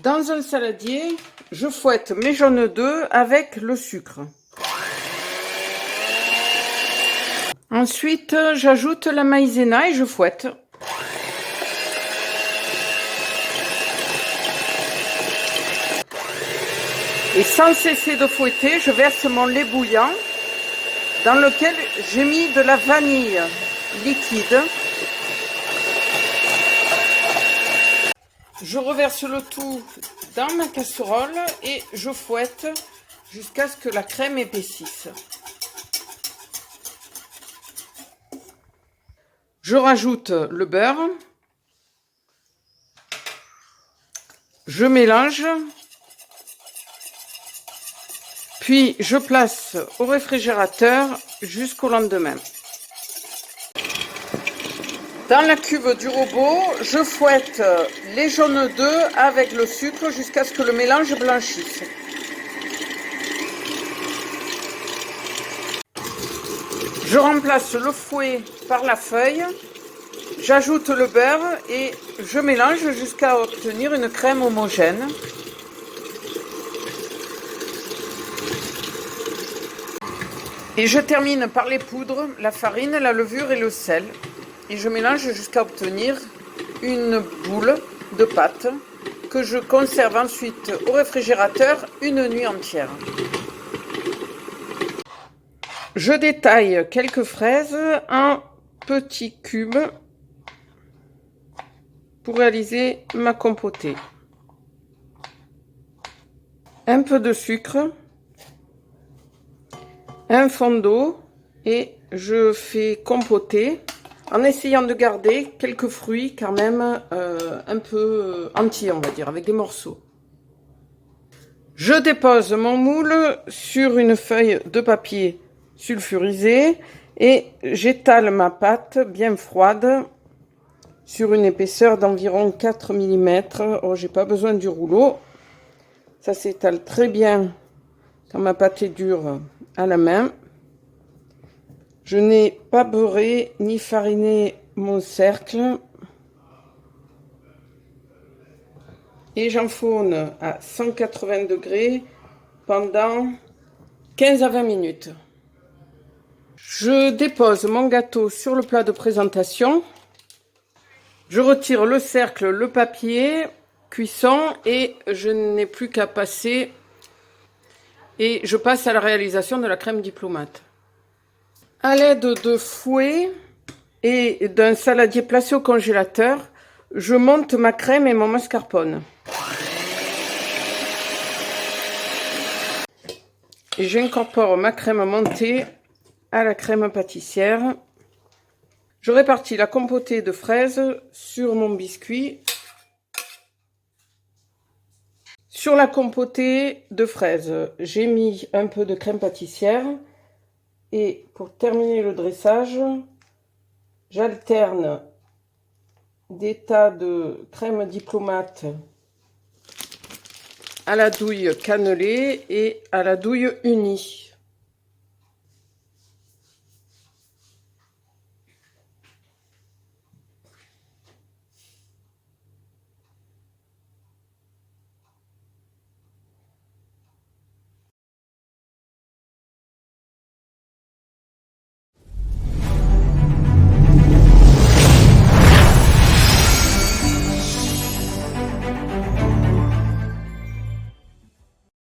Dans un saladier, je fouette mes jaunes d'œufs avec le sucre. Ensuite, j'ajoute la maïzena et je fouette. Et sans cesser de fouetter, je verse mon lait bouillant dans lequel j'ai mis de la vanille liquide. Je reverse le tout dans ma casserole et je fouette jusqu'à ce que la crème épaississe. Je rajoute le beurre. Je mélange. Puis je place au réfrigérateur jusqu'au lendemain. Dans la cuve du robot, je fouette les jaunes d'œufs avec le sucre jusqu'à ce que le mélange blanchisse. Je remplace le fouet par la feuille, j'ajoute le beurre et je mélange jusqu'à obtenir une crème homogène. Et je termine par les poudres, la farine, la levure et le sel. Et je mélange jusqu'à obtenir une boule de pâte que je conserve ensuite au réfrigérateur une nuit entière. Je détaille quelques fraises en petits cubes pour réaliser ma compotée. Un peu de sucre, un fond d'eau et je fais compoter en essayant de garder quelques fruits quand même un peu entiers, on va dire, avec des morceaux. Je dépose mon moule sur une feuille de papier sulfurisé et j'étale ma pâte bien froide sur une épaisseur d'environ 4 mm. Oh, j'ai pas besoin du rouleau. Ça s'étale très bien quand ma pâte est dure à la main. Je n'ai pas beurré ni fariné mon cercle. Et j'enfourne à 180 degrés pendant 15 à 20 minutes. Je dépose mon gâteau sur le plat de présentation. Je retire le cercle, le papier, cuisson et je n'ai plus qu'à passer. Et je passe à la réalisation de la crème diplomate. À l'aide de fouet et d'un saladier placé au congélateur, je monte ma crème et mon mascarpone. Et j'incorpore ma crème montée à la crème pâtissière. Je répartis la compotée de fraises sur mon biscuit. Sur la compotée de fraises, j'ai mis un peu de crème pâtissière. Et pour terminer le dressage, j'alterne des tas de crème diplomate à la douille cannelée et à la douille unie.